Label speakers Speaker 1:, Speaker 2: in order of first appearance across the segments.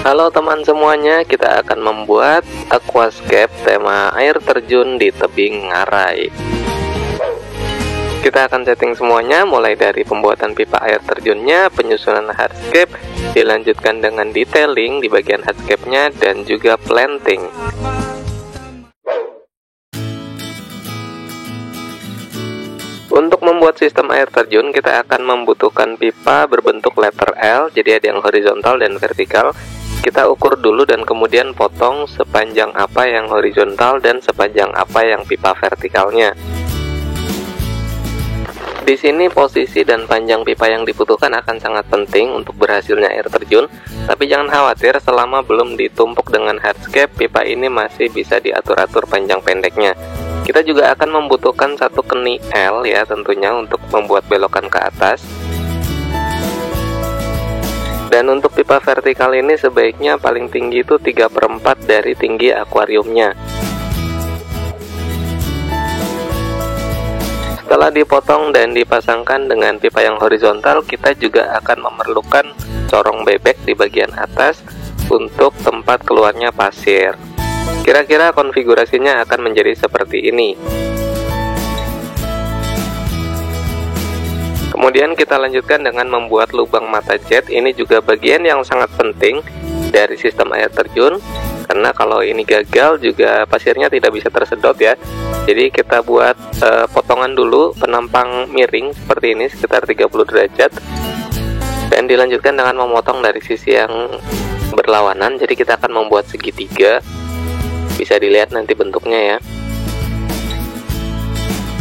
Speaker 1: Halo teman semuanya, kita akan membuat aquascape tema air terjun di tebing Ngarai. Kita akan setting semuanya, mulai dari pembuatan pipa air terjunnya, penyusunan hardscape, dilanjutkan dengan detailing di bagian hardscape-nya, dan juga planting. Untuk membuat sistem air terjun, kita akan membutuhkan pipa berbentuk letter L, jadi ada yang horizontal dan vertikal. Kita ukur dulu dan kemudian potong sepanjang apa yang horizontal dan sepanjang apa yang pipa vertikalnya. Di sini posisi dan panjang pipa yang dibutuhkan akan sangat penting untuk berhasilnya air terjun, tapi jangan khawatir, selama belum ditumpuk dengan hardscape, pipa ini masih bisa diatur-atur panjang pendeknya. Kita juga akan membutuhkan satu keni L ya tentunya untuk membuat belokan ke atas. Dan untuk pipa vertikal ini sebaiknya paling tinggi itu 3/4 dari tinggi akuariumnya. Setelah dipotong dan dipasangkan dengan pipa yang horizontal, kita juga akan memerlukan corong bebek di bagian atas untuk tempat keluarnya pasir. Kira-kira konfigurasinya akan menjadi seperti ini. Kemudian kita lanjutkan dengan membuat lubang mata jet. Ini juga bagian yang sangat penting dari sistem air terjun, karena kalau ini gagal juga pasirnya tidak bisa tersedot ya. Jadi kita buat potongan dulu penampang miring seperti ini sekitar 30 derajat, dan dilanjutkan dengan memotong dari sisi yang berlawanan. Jadi kita akan membuat segitiga, bisa dilihat nanti bentuknya ya.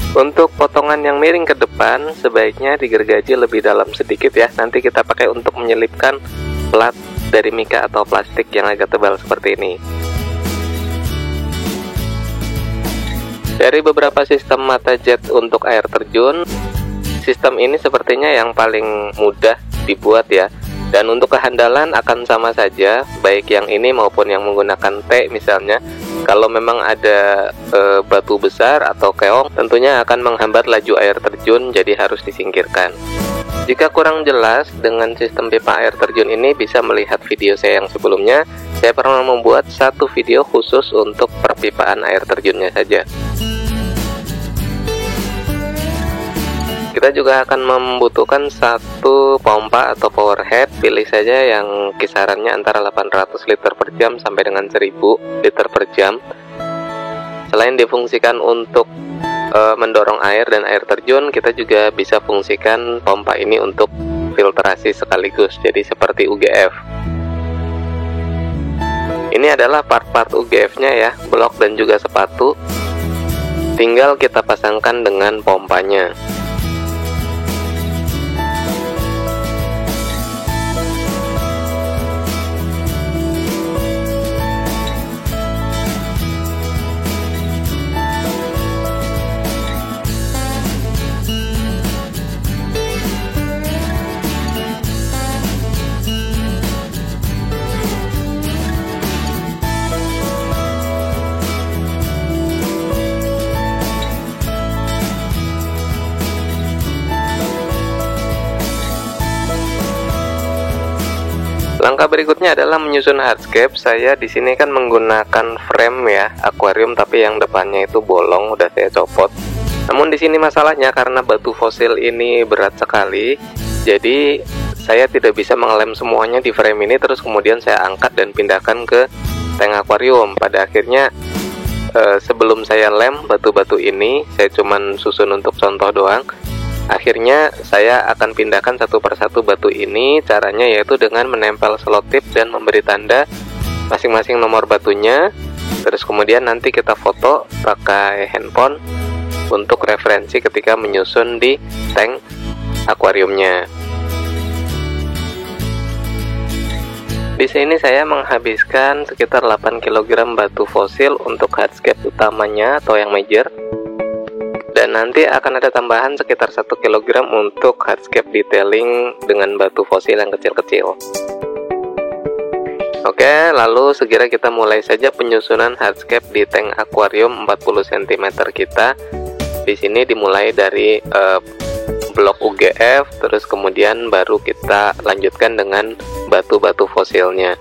Speaker 1: Untuk potongan yang miring ke depan sebaiknya digergaji lebih dalam sedikit ya. Nanti kita pakai untuk menyelipkan plat dari mika atau plastik yang agak tebal seperti ini. Dari beberapa sistem mata jet untuk air terjun, sistem ini sepertinya yang paling mudah dibuat ya. Dan untuk kehandalan akan sama saja, baik yang ini maupun yang menggunakan T misalnya. Kalau memang ada batu besar atau keong, tentunya akan menghambat laju air terjun, jadi harus disingkirkan. Jika kurang jelas dengan sistem pipa air terjun ini, bisa melihat video saya yang sebelumnya. Saya pernah membuat satu video khusus untuk perpipaan air terjunnya saja. Kita juga akan membutuhkan satu pompa atau power head. Pilih saja yang kisarannya antara 800 liter per jam sampai dengan 1000 liter per jam. Selain difungsikan untuk mendorong air dan air terjun, kita juga bisa fungsikan pompa ini untuk filtrasi sekaligus, jadi seperti UGF. Ini adalah part-part UGF-nya ya, blok dan juga sepatu. Tinggal kita pasangkan dengan pompanya. Langkah berikutnya adalah menyusun hardscape. Saya di sini kan menggunakan frame ya, akuarium, tapi yang depannya itu bolong, udah saya copot. Namun di sini masalahnya karena batu fosil ini berat sekali, jadi saya tidak bisa mengelem semuanya di frame ini terus kemudian saya angkat dan pindahkan ke tank akuarium. Pada akhirnya sebelum saya lem batu-batu ini, saya cuman susun untuk contoh doang. Akhirnya saya akan pindahkan satu persatu batu ini. Caranya yaitu dengan menempel selotip dan memberi tanda masing-masing nomor batunya. Terus kemudian nanti kita foto pakai handphone untuk referensi ketika menyusun di tank akuariumnya. Di sini saya menghabiskan sekitar 8 kg batu fosil untuk hardscape utamanya atau yang major. Dan nanti akan ada tambahan sekitar 1 kg untuk hardscape detailing dengan batu fosil yang kecil-kecil. Oke, lalu segera kita mulai saja penyusunan hardscape di tank akuarium 40 cm kita. Di sini dimulai dari blok UGF, terus kemudian baru kita lanjutkan dengan batu-batu fosilnya.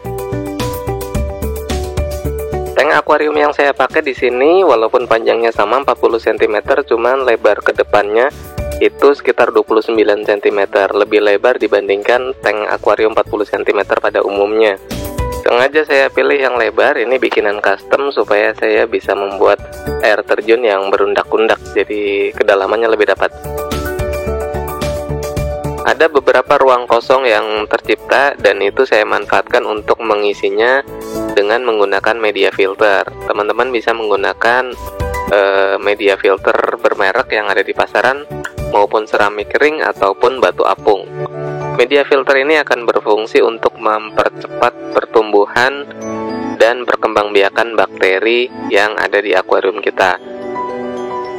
Speaker 1: Tank akuarium yang saya pakai di sini walaupun panjangnya sama 40 cm, cuman lebar ke depannya itu sekitar 29 cm, lebih lebar dibandingkan tank akuarium 40 cm pada umumnya. Sengaja saya pilih yang lebar, ini bikinan custom supaya saya bisa membuat air terjun yang berundak-undak, jadi kedalamannya lebih dapat. Ada beberapa ruang kosong yang tercipta dan itu saya manfaatkan untuk mengisinya dengan menggunakan media filter. Teman-teman bisa menggunakan media filter bermerek yang ada di pasaran maupun seramik kering ataupun batu apung. Media filter ini akan berfungsi untuk mempercepat pertumbuhan dan perkembangbiakan bakteri yang ada di akuarium kita.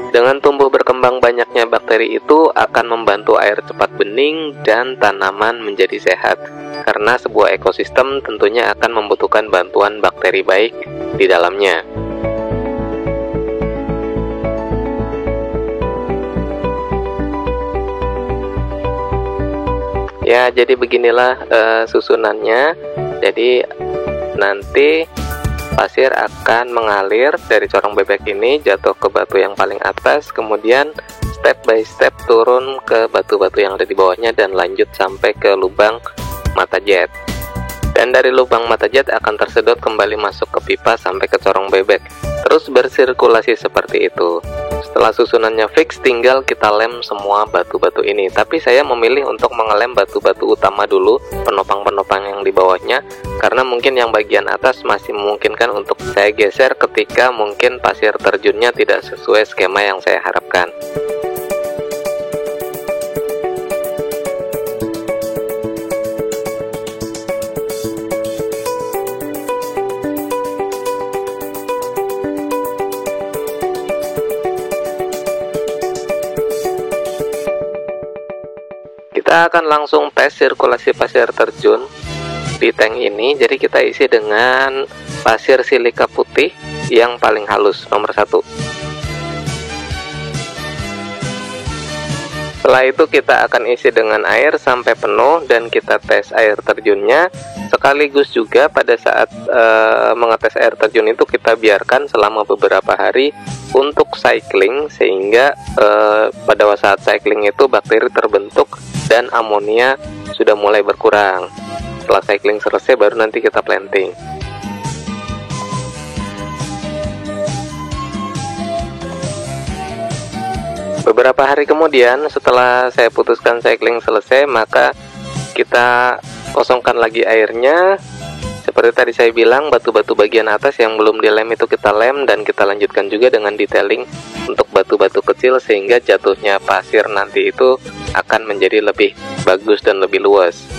Speaker 1: Dengan tumbuh berkembang banyaknya bakteri itu akan membantu air cepat bening dan tanaman menjadi sehat. Karena sebuah ekosistem tentunya akan membutuhkan bantuan bakteri baik di dalamnya. Ya, jadi beginilah susunannya. Jadi nanti pasir akan mengalir dari corong bebek ini jatuh ke batu yang paling atas, kemudian step by step turun ke batu-batu yang ada di bawahnya dan lanjut sampai ke lubang mata jet. Dan dari lubang mata jet akan tersedot kembali masuk ke pipa sampai ke corong bebek. Terus bersirkulasi seperti itu. Setelah susunannya fix, tinggal kita lem semua batu-batu ini. Tapi saya memilih untuk mengelem batu-batu utama dulu, penopang-penopang yang di bawahnya, karena mungkin yang bagian atas masih memungkinkan untuk saya geser ketika mungkin pasir terjunnya tidak sesuai skema yang saya harapkan. Kita akan langsung tes sirkulasi pasir terjun di tank ini. Jadi kita isi dengan pasir silika putih yang paling halus, nomor 1. Setelah itu kita akan isi dengan air sampai penuh dan kita tes air terjunnya. Sekaligus juga pada saat mengetes air terjun itu kita biarkan selama beberapa hari untuk cycling, sehingga pada saat cycling itu bakteri terbentuk dan amonia sudah mulai berkurang. Setelah cycling selesai baru nanti kita planting. Beberapa hari kemudian setelah saya putuskan cycling selesai, maka kita kosongkan lagi airnya. Seperti tadi saya bilang, batu-batu bagian atas yang belum dilem itu kita lem dan kita lanjutkan juga dengan detailing untuk batu-batu kecil sehingga jatuhnya pasir nanti itu akan menjadi lebih bagus dan lebih luas.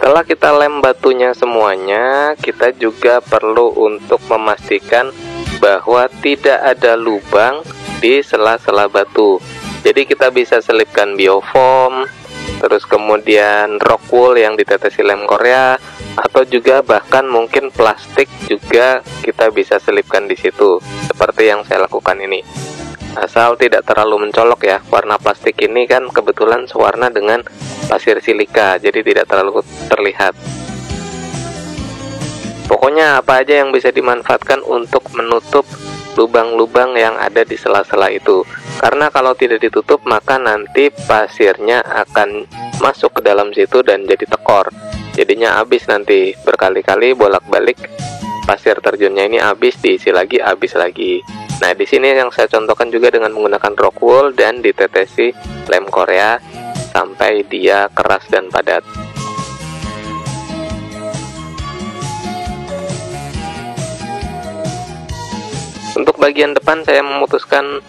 Speaker 1: Setelah kita lem batunya semuanya, kita juga perlu untuk memastikan bahwa tidak ada lubang di sela-sela batu. Jadi kita bisa selipkan biofoam, terus kemudian rock wool yang ditetesi lem Korea, atau juga bahkan mungkin plastik juga kita bisa selipkan di situ, seperti yang saya lakukan ini. Asal tidak terlalu mencolok ya, warna plastik ini kan kebetulan sewarna dengan pasir silika, jadi tidak terlalu terlihat. Pokoknya apa aja yang bisa dimanfaatkan untuk menutup lubang-lubang yang ada di sela-sela itu. Karena kalau tidak ditutup maka nanti pasirnya akan masuk ke dalam situ dan jadi tekor. Jadinya habis nanti, berkali-kali bolak-balik pasir terjunnya ini habis, diisi lagi, habis lagi. Nah, di sini yang saya contohkan juga dengan menggunakan rock wool dan ditetesi lem Korea sampai dia keras dan padat. Untuk bagian depan saya memutuskan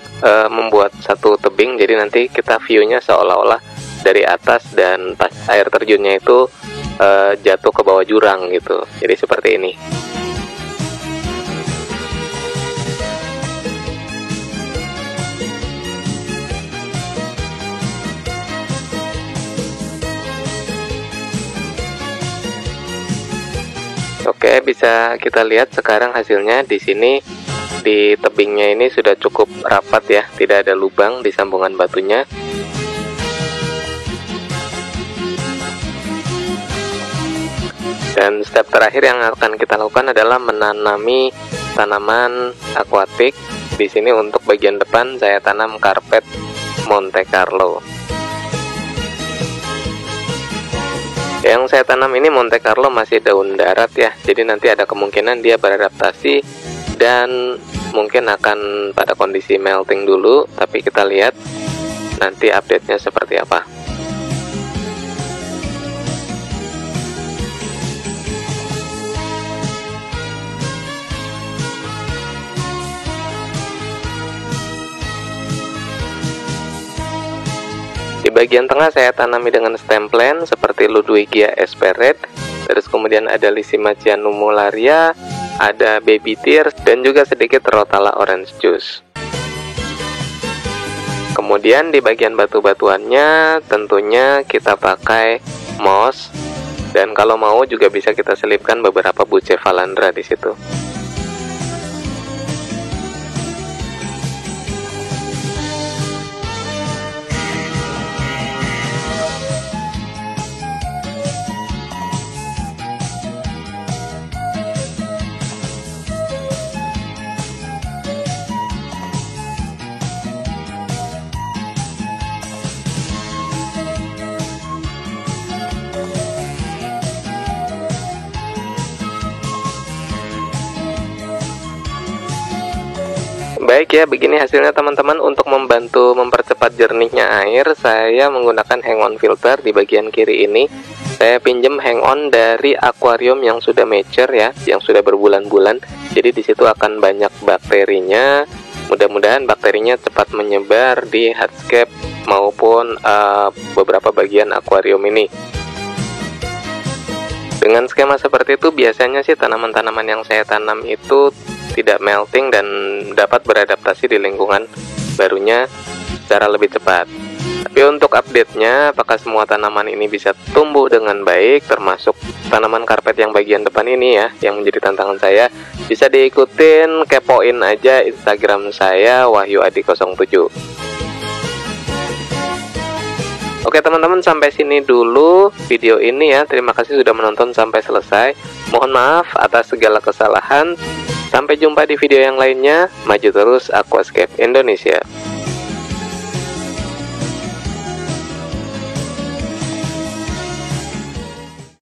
Speaker 1: membuat satu tebing, jadi nanti kita view-nya seolah-olah dari atas dan pas air terjunnya itu jatuh ke bawah jurang gitu. Jadi seperti ini. Oke, bisa kita lihat sekarang hasilnya di sini. Di tebingnya ini sudah cukup rapat ya, tidak ada lubang di sambungan batunya. Dan step terakhir yang akan kita lakukan adalah menanami tanaman akuatik. Di sini untuk bagian depan saya tanam karpet Monte Carlo. Yang saya tanam ini Monte Carlo masih daun darat ya, jadi nanti ada kemungkinan dia beradaptasi dan mungkin akan pada kondisi melting dulu, tapi kita lihat nanti update-nya seperti apa. Di bagian tengah saya tanami dengan stem plant seperti Ludwigia esperet, terus kemudian ada Lycima cyanumularia, ada baby tears, dan juga sedikit Rotala orange juice. Kemudian di bagian batu-batuannya tentunya kita pakai moss, dan kalau mau juga bisa kita selipkan beberapa Bucephalandra di situ. Baik ya, begini hasilnya teman-teman. Untuk membantu mempercepat jernihnya air, saya menggunakan hang on filter di bagian kiri ini. Saya pinjam hang on dari akuarium yang sudah mature ya, yang sudah berbulan-bulan. Jadi di situ akan banyak bakterinya. Mudah-mudahan bakterinya cepat menyebar di hardscape maupun beberapa bagian akuarium ini. Dengan skema seperti itu biasanya sih tanaman-tanaman yang saya tanam itu tidak melting dan dapat beradaptasi di lingkungan barunya secara lebih cepat. Tapi untuk update-nya, apakah semua tanaman ini bisa tumbuh dengan baik, termasuk tanaman karpet yang bagian depan ini ya, yang menjadi tantangan saya, bisa diikutin, kepoin aja Instagram saya, WahyuAdi07. Oke teman-teman, sampai sini dulu video ini ya. Terima kasih sudah menonton sampai selesai. Mohon maaf atas segala kesalahan. Sampai jumpa di video yang lainnya. Maju terus Aquascape Indonesia.